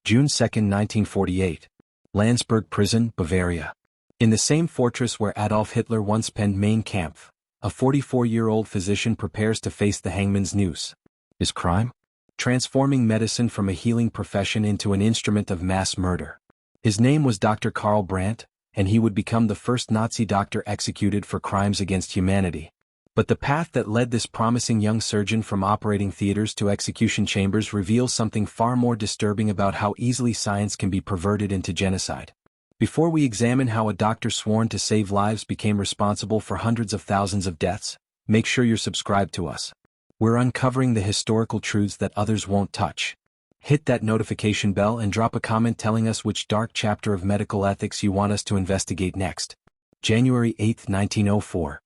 June 2, 1948. Landsberg Prison, Bavaria. In the same fortress where Adolf Hitler once penned Mein Kampf, a 44-year-old physician prepares to face the hangman's noose. His crime? Transforming medicine from a healing profession into an instrument of mass murder. His name was Dr. Karl Brandt, and he would become the first Nazi doctor executed for crimes against humanity. But the path that led this promising young surgeon from operating theaters to execution chambers reveals something far more disturbing about how easily science can be perverted into genocide. Before we examine how a doctor sworn to save lives became responsible for hundreds of thousands of deaths, make sure you're subscribed to us. We're uncovering the historical truths that others won't touch. Hit that notification bell and drop a comment telling us which dark chapter of medical ethics you want us to investigate next. January 8, 1904.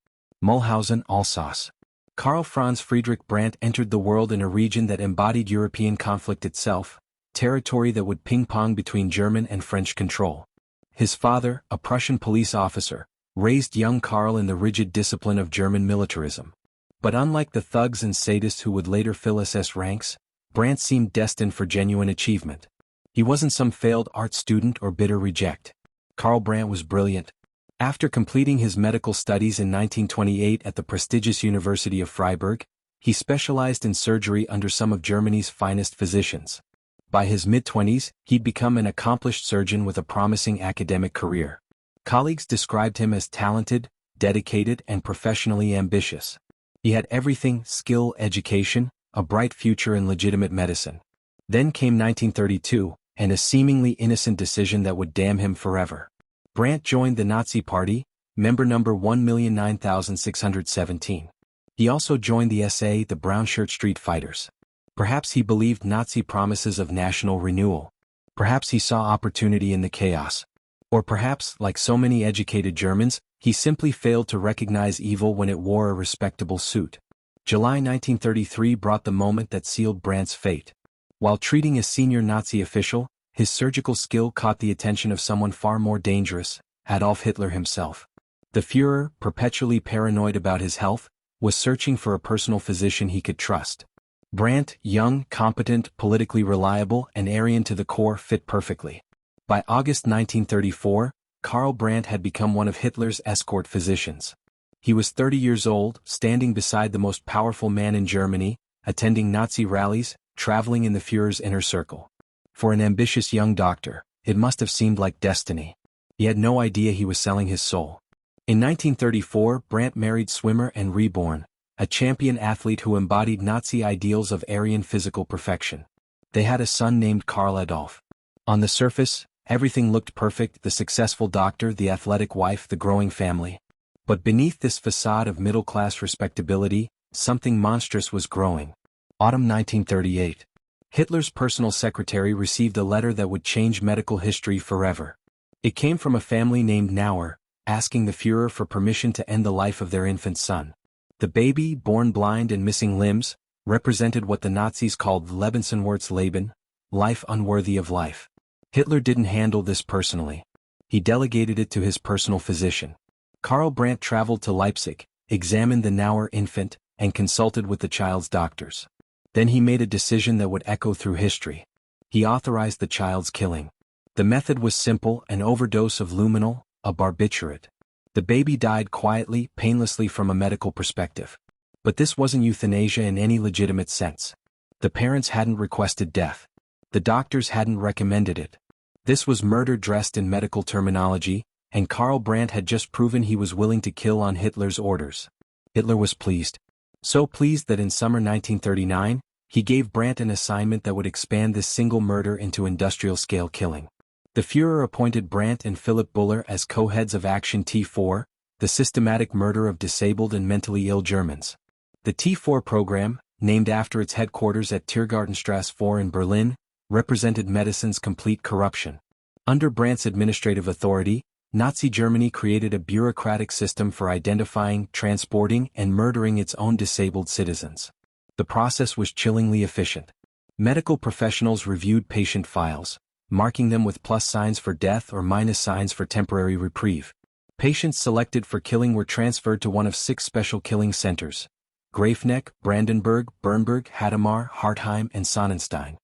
Mulhausen, Alsace. Karl Franz Friedrich Brandt entered the world in a region that embodied European conflict itself, territory that would ping-pong between German and French control. His father, a Prussian police officer, raised young Karl in the rigid discipline of German militarism. But unlike the thugs and sadists who would later fill SS ranks, Brandt seemed destined for genuine achievement. He wasn't some failed art student or bitter reject. Karl Brandt was brilliant. After completing his medical studies in 1928 at the prestigious University of Freiburg, he specialized in surgery under some of Germany's finest physicians. By his mid-20s, he'd become an accomplished surgeon with a promising academic career. Colleagues described him as talented, dedicated, and professionally ambitious. He had everything: skill, education, a bright future in legitimate medicine. Then came 1932, and a seemingly innocent decision that would damn him forever. Brandt joined the Nazi Party, member number 1,009,617. He also joined the SA, the Brown Shirt Street Fighters. Perhaps he believed Nazi promises of national renewal. Perhaps he saw opportunity in the chaos. Or perhaps, like so many educated Germans, he simply failed to recognize evil when it wore a respectable suit. July 1933 brought the moment that sealed Brandt's fate. While treating a senior Nazi official, his surgical skill caught the attention of someone far more dangerous, Adolf Hitler himself. The Führer, perpetually paranoid about his health, was searching for a personal physician he could trust. Brandt, young, competent, politically reliable, and Aryan to the core, fit perfectly. By August 1934, Karl Brandt had become one of Hitler's escort physicians. He was 30 years old, standing beside the most powerful man in Germany, attending Nazi rallies, traveling in the Führer's inner circle. For an ambitious young doctor, it must have seemed like destiny. He had no idea he was selling his soul. In 1934, Brandt married swimmer and reborn, a champion athlete who embodied Nazi ideals of Aryan physical perfection. They had a son named Karl Adolf. On the surface, everything looked perfect: the successful doctor, the athletic wife, the growing family. But beneath this facade of middle-class respectability, something monstrous was growing. Autumn 1938. Hitler's personal secretary received a letter that would change medical history forever. It came from a family named Nauer, asking the Führer for permission to end the life of their infant son. The baby, born blind and missing limbs, represented what the Nazis called Lebenswürdigkeitsleben, life unworthy of life. Hitler didn't handle this personally. He delegated it to his personal physician. Karl Brandt traveled to Leipzig, examined the Nauer infant, and consulted with the child's doctors. Then he made a decision that would echo through history. He authorized the child's killing. The method was simple: an overdose of luminol, a barbiturate. The baby died quietly, painlessly from a medical perspective. But this wasn't euthanasia in any legitimate sense. The parents hadn't requested death. The doctors hadn't recommended it. This was murder dressed in medical terminology, and Karl Brandt had just proven he was willing to kill on Hitler's orders. Hitler was pleased. So pleased that in summer 1939, he gave Brandt an assignment that would expand this single murder into industrial-scale killing. The Führer appointed Brandt and Philipp Buller as co-heads of Action T4, the systematic murder of disabled and mentally ill Germans. The T4 program, named after its headquarters at Tiergartenstrasse 4 in Berlin, represented medicine's complete corruption. Under Brandt's administrative authority, Nazi Germany created a bureaucratic system for identifying, transporting, and murdering its own disabled citizens. The process was chillingly efficient. Medical professionals reviewed patient files, marking them with plus signs for death or minus signs for temporary reprieve. Patients selected for killing were transferred to one of 6 special killing centers: Grafeneck, Brandenburg, Bernburg, Hadamar, Hartheim, and Sonnenstein.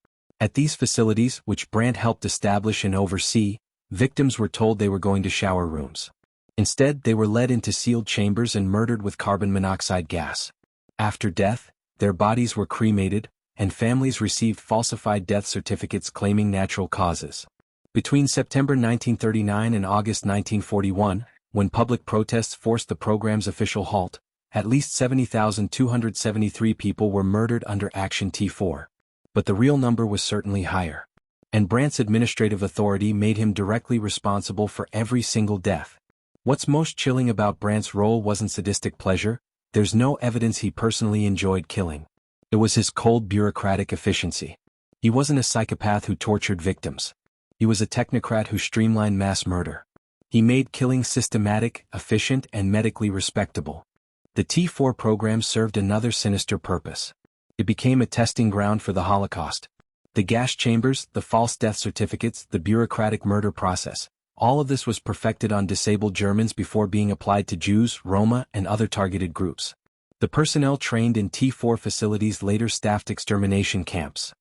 At these facilities, which Brandt helped establish and oversee, victims were told they were going to shower rooms. Instead, they were led into sealed chambers and murdered with carbon monoxide gas. After death, their bodies were cremated, and families received falsified death certificates claiming natural causes. Between September 1939 and August 1941, when public protests forced the program's official halt, at least 70,273 people were murdered under Action T4. But the real number was certainly higher. And Brandt's administrative authority made him directly responsible for every single death. What's most chilling about Brandt's role wasn't sadistic pleasure. There's no evidence he personally enjoyed killing. It was his cold bureaucratic efficiency. He wasn't a psychopath who tortured victims. He was a technocrat who streamlined mass murder. He made killing systematic, efficient, and medically respectable. The T4 program served another sinister purpose. It became a testing ground for the Holocaust. The gas chambers, the false death certificates, the bureaucratic murder process, all of this was perfected on disabled Germans before being applied to Jews, Roma, and other targeted groups. The personnel trained in T4 facilities later staffed extermination camps.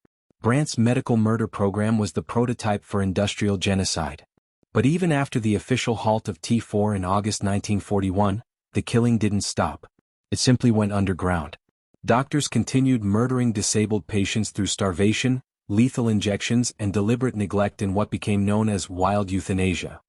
Brandt's medical murder program was the prototype for industrial genocide. But even after the official halt of T4 in August 1941, the killing didn't stop. It simply went underground. Doctors continued murdering disabled patients through starvation, lethal injections, and deliberate neglect in what became known as wild euthanasia.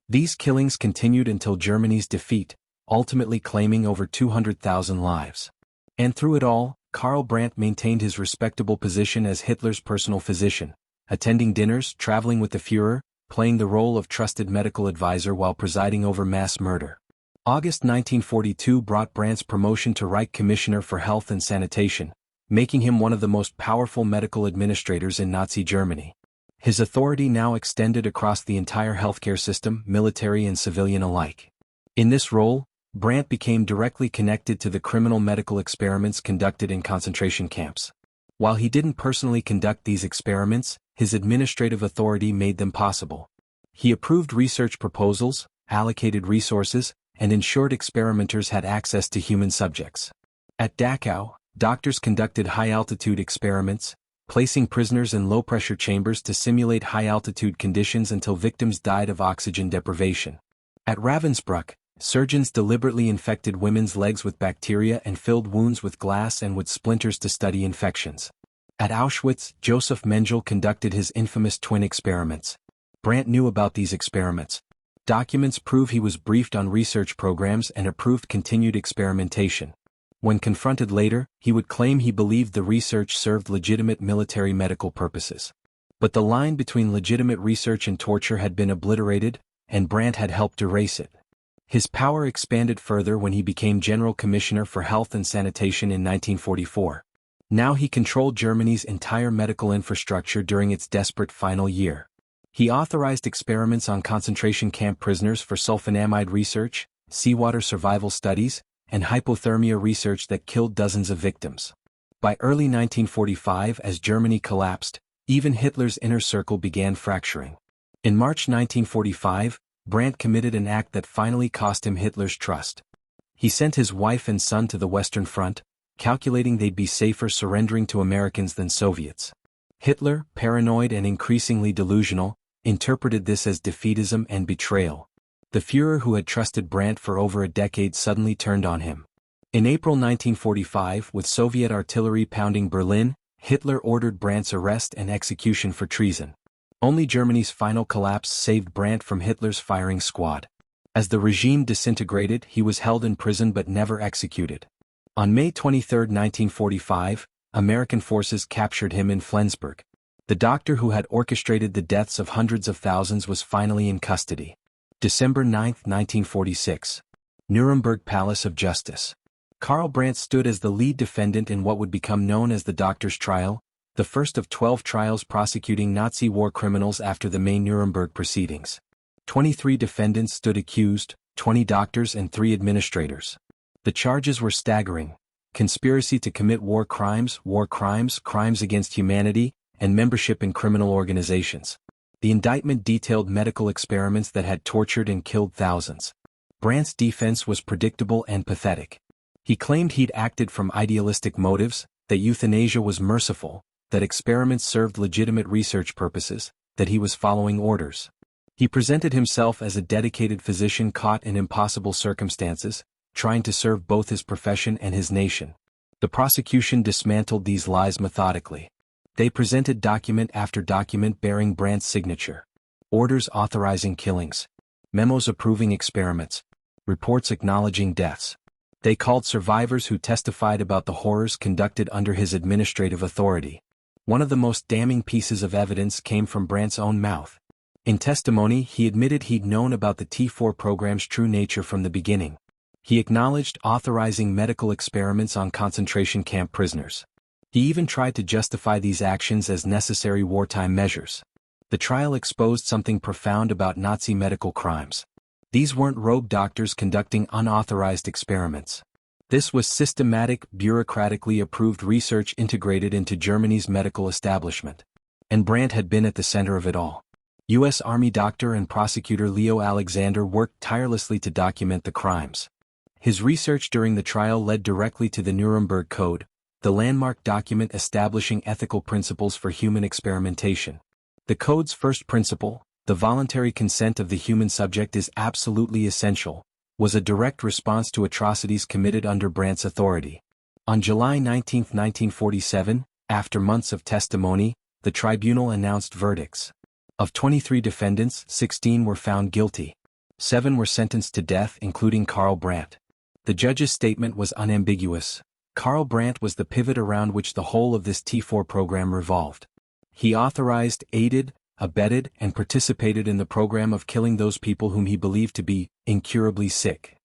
These killings continued until Germany's defeat, ultimately claiming over 200,000 lives. And through it all, Karl Brandt maintained his respectable position as Hitler's personal physician, attending dinners, traveling with the Führer, playing the role of trusted medical advisor while presiding over mass murder. August 1942 brought Brandt's promotion to Reich Commissioner for Health and Sanitation, making him one of the most powerful medical administrators in Nazi Germany. His authority now extended across the entire healthcare system, military and civilian alike. In this role, Brandt became directly connected to the criminal medical experiments conducted in concentration camps. While he didn't personally conduct these experiments, his administrative authority made them possible. He approved research proposals, allocated resources, and ensured experimenters had access to human subjects. At Dachau, doctors conducted high-altitude experiments, placing prisoners in low-pressure chambers to simulate high-altitude conditions until victims died of oxygen deprivation. At Ravensbrück, surgeons deliberately infected women's legs with bacteria and filled wounds with glass and with splinters to study infections. At Auschwitz, Joseph Mengele conducted his infamous twin experiments. Brandt knew about these experiments. Documents prove he was briefed on research programs and approved continued experimentation. When confronted later, he would claim he believed the research served legitimate military medical purposes. But the line between legitimate research and torture had been obliterated, and Brandt had helped erase it. His power expanded further when he became General Commissioner for Health and Sanitation in 1944. Now he controlled Germany's entire medical infrastructure during its desperate final year. He authorized experiments on concentration camp prisoners for sulfonamide research, seawater survival studies, and hypothermia research that killed dozens of victims. By early 1945, as Germany collapsed, even Hitler's inner circle began fracturing. In March 1945, Brandt committed an act that finally cost him Hitler's trust. He sent his wife and son to the Western Front, calculating they'd be safer surrendering to Americans than Soviets. Hitler, paranoid and increasingly delusional, interpreted this as defeatism and betrayal. The Führer who had trusted Brandt for over a decade suddenly turned on him. In April 1945, with Soviet artillery pounding Berlin, Hitler ordered Brandt's arrest and execution for treason. Only Germany's final collapse saved Brandt from Hitler's firing squad. As the regime disintegrated, he was held in prison but never executed. On May 23, 1945, American forces captured him in Flensburg. The doctor who had orchestrated the deaths of hundreds of thousands was finally in custody. December 9, 1946. Nuremberg Palace of Justice. Karl Brandt stood as the lead defendant in what would become known as the Doctor's Trial, the first of 12 trials prosecuting Nazi war criminals after the main Nuremberg proceedings. 23 defendants stood accused, 20 doctors and 3 administrators. The charges were staggering: conspiracy to commit war crimes, crimes against humanity, and membership in criminal organizations. The indictment detailed medical experiments that had tortured and killed thousands. Brandt's defense was predictable and pathetic. He claimed he'd acted from idealistic motives, that euthanasia was merciful, that experiments served legitimate research purposes, that he was following orders. He presented himself as a dedicated physician caught in impossible circumstances, trying to serve both his profession and his nation. The prosecution dismantled these lies methodically. They presented document after document bearing Brandt's signature. Orders authorizing killings. Memos approving experiments. Reports acknowledging deaths. They called survivors who testified about the horrors conducted under his administrative authority. One of the most damning pieces of evidence came from Brandt's own mouth. In testimony, he admitted he'd known about the T4 program's true nature from the beginning. He acknowledged authorizing medical experiments on concentration camp prisoners. He even tried to justify these actions as necessary wartime measures. The trial exposed something profound about Nazi medical crimes. These weren't rogue doctors conducting unauthorized experiments. This was systematic, bureaucratically approved research integrated into Germany's medical establishment. And Brandt had been at the center of it all. U.S. Army doctor and prosecutor Leo Alexander worked tirelessly to document the crimes. His research during the trial led directly to the Nuremberg Code, the landmark document establishing ethical principles for human experimentation. The Code's first principle, the voluntary consent of the human subject is absolutely essential, was a direct response to atrocities committed under Brandt's authority. On July 19, 1947, after months of testimony, the tribunal announced verdicts. Of 23 defendants, 16 were found guilty. 7 were sentenced to death, including Karl Brandt. The judge's statement was unambiguous. Karl Brandt was the pivot around which the whole of this T4 program revolved. He authorized, aided, abetted, and participated in the program of killing those people whom he believed to be incurably sick.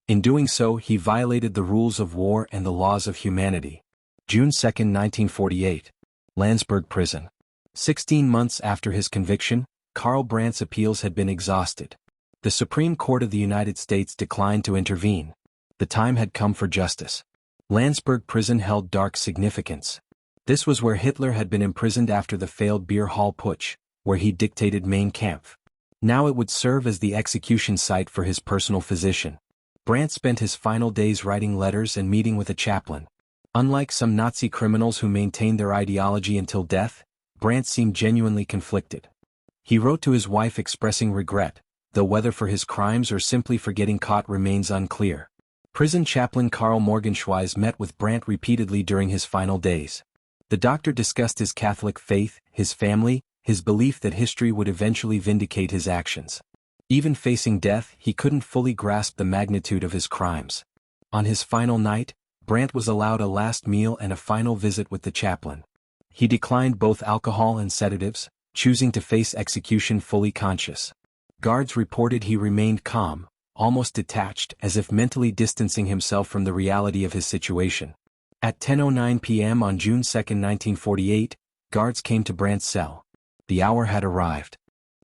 In doing so, he violated the rules of war and the laws of humanity. June 2, 1948. Landsberg Prison. 16 months after his conviction, Karl Brandt's appeals had been exhausted. The Supreme Court of the United States declined to intervene. The time had come for justice. Landsberg Prison held dark significance. This was where Hitler had been imprisoned after the failed Beer Hall Putsch, where he dictated Mein Kampf. Now it would serve as the execution site for his personal physician. Brandt spent his final days writing letters and meeting with a chaplain. Unlike some Nazi criminals who maintained their ideology until death, Brandt seemed genuinely conflicted. He wrote to his wife expressing regret, though whether for his crimes or simply for getting caught remains unclear. Prison chaplain Karl Morgenschweiz met with Brandt repeatedly during his final days. The doctor discussed his Catholic faith, his family, his belief that history would eventually vindicate his actions. Even facing death, he couldn't fully grasp the magnitude of his crimes. On his final night, Brandt was allowed a last meal and a final visit with the chaplain. He declined both alcohol and sedatives, choosing to face execution fully conscious. Guards reported he remained calm, almost detached, as if mentally distancing himself from the reality of his situation. At 10:09 p.m. on June 2, 1948, guards came to Brandt's cell. The hour had arrived.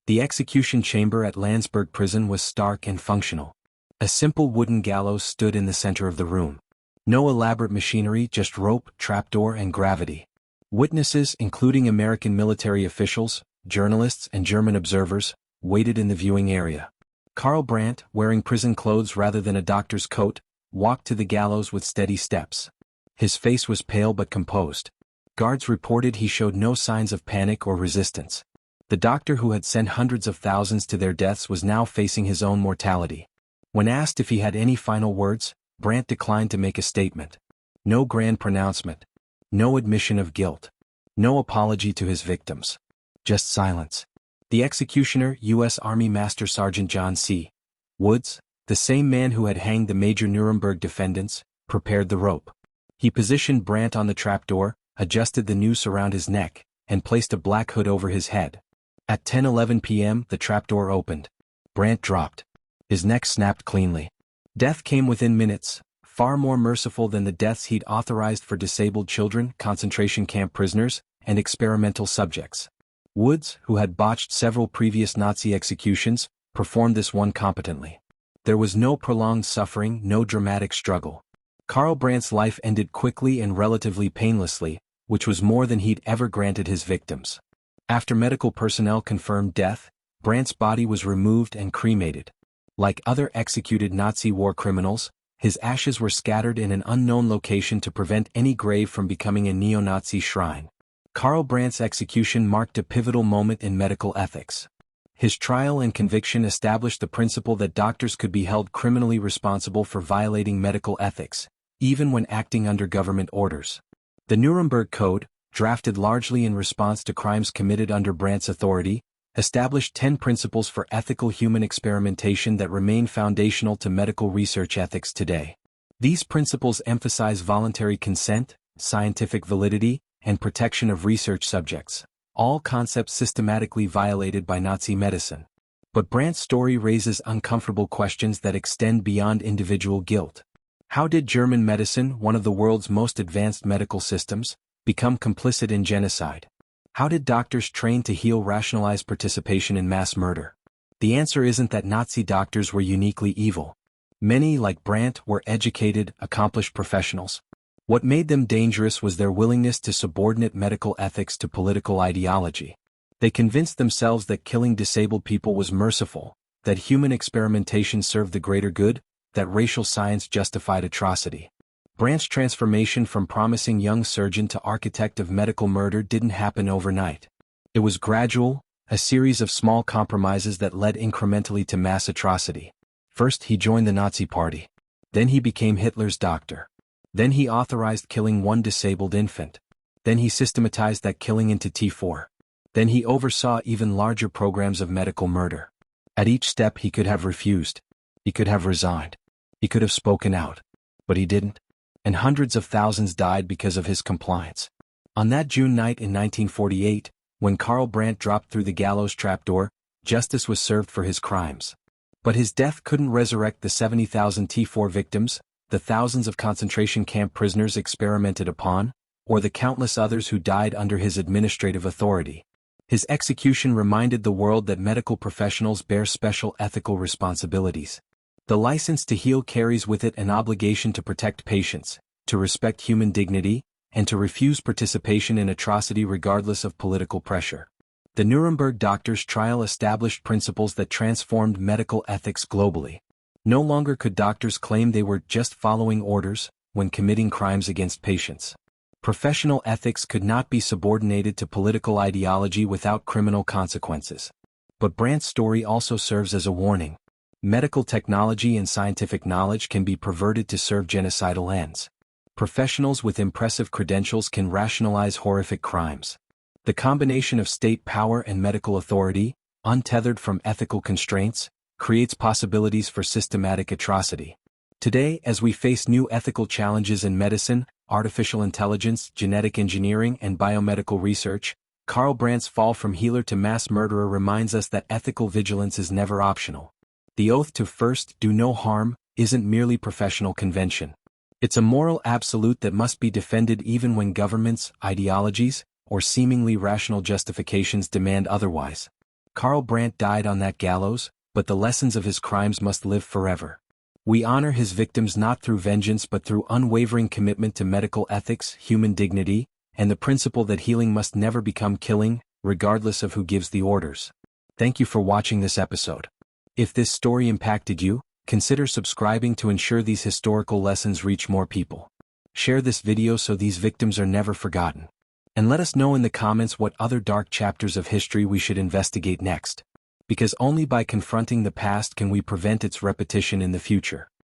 The execution chamber at Landsberg Prison was stark and functional. A simple wooden gallows stood in the center of the room. No elaborate machinery, just rope, trapdoor, and gravity. Witnesses, including American military officials, journalists, and German observers, waited in the viewing area. Karl Brandt, wearing prison clothes rather than a doctor's coat, walked to the gallows with steady steps. His face was pale but composed. Guards reported he showed no signs of panic or resistance. The doctor who had sent hundreds of thousands to their deaths was now facing his own mortality. When asked if he had any final words, Brandt declined to make a statement. No grand pronouncement. No admission of guilt. No apology to his victims. Just silence. The executioner, U.S. Army Master Sergeant John C. Woods, the same man who had hanged the major Nuremberg defendants, prepared the rope. He positioned Brandt on the trapdoor, adjusted the noose around his neck, and placed a black hood over his head. At 10:11 p.m. the trapdoor opened. Brandt dropped. His neck snapped cleanly. Death came within minutes, far more merciful than the deaths he'd authorized for disabled children, concentration camp prisoners, and experimental subjects. Woods, who had botched several previous Nazi executions, performed this one competently. There was no prolonged suffering, no dramatic struggle. Karl Brandt's life ended quickly and relatively painlessly, which was more than he'd ever granted his victims. After medical personnel confirmed death, Brandt's body was removed and cremated. Like other executed Nazi war criminals, his ashes were scattered in an unknown location to prevent any grave from becoming a neo-Nazi shrine. Karl Brandt's execution marked a pivotal moment in medical ethics. His trial and conviction established the principle that doctors could be held criminally responsible for violating medical ethics, even when acting under government orders. The Nuremberg Code, drafted largely in response to crimes committed under Brandt's authority, established 10 principles for ethical human experimentation that remain foundational to medical research ethics today. These principles emphasize voluntary consent, scientific validity, and protection of research subjects, all concepts systematically violated by Nazi medicine. But Brandt's story raises uncomfortable questions that extend beyond individual guilt. How did German medicine, one of the world's most advanced medical systems, become complicit in genocide? How did doctors trained to heal rationalize participation in mass murder? The answer isn't that Nazi doctors were uniquely evil. Many, like Brandt, were educated, accomplished professionals. What made them dangerous was their willingness to subordinate medical ethics to political ideology. They convinced themselves that killing disabled people was merciful, that human experimentation served the greater good, that racial science justified atrocity. Brandt's transformation from promising young surgeon to architect of medical murder didn't happen overnight. It was gradual, a series of small compromises that led incrementally to mass atrocity. First, he joined the Nazi Party. Then he became Hitler's doctor. Then he authorized killing one disabled infant. Then he systematized that killing into T4. Then he oversaw even larger programs of medical murder. At each step he could have refused. He could have resigned. He could have spoken out. But he didn't. And hundreds of thousands died because of his compliance. On that June night in 1948, when Karl Brandt dropped through the gallows trapdoor, justice was served for his crimes. But his death couldn't resurrect the 70,000 T4 victims, the thousands of concentration camp prisoners experimented upon, or the countless others who died under his administrative authority. His execution reminded the world that medical professionals bear special ethical responsibilities. The license to heal carries with it an obligation to protect patients, to respect human dignity, and to refuse participation in atrocity regardless of political pressure. The Nuremberg doctors' trial established principles that transformed medical ethics globally. No longer could doctors claim they were just following orders when committing crimes against patients. Professional ethics could not be subordinated to political ideology without criminal consequences. But Brandt's story also serves as a warning. Medical technology and scientific knowledge can be perverted to serve genocidal ends. Professionals with impressive credentials can rationalize horrific crimes. The combination of state power and medical authority, untethered from ethical constraints, creates possibilities for systematic atrocity. Today, as we face new ethical challenges in medicine, artificial intelligence, genetic engineering, and biomedical research, Karl Brandt's fall from healer to mass murderer reminds us that ethical vigilance is never optional. The oath to first do no harm isn't merely professional convention. It's a moral absolute that must be defended even when governments, ideologies, or seemingly rational justifications demand otherwise. Karl Brandt died on that gallows, but the lessons of his crimes must live forever. We honor his victims not through vengeance but through unwavering commitment to medical ethics, human dignity, and the principle that healing must never become killing, regardless of who gives the orders. Thank you for watching this episode. If this story impacted you, consider subscribing to ensure these historical lessons reach more people. Share this video so these victims are never forgotten. And let us know in the comments what other dark chapters of history we should investigate next. Because only by confronting the past can we prevent its repetition in the future.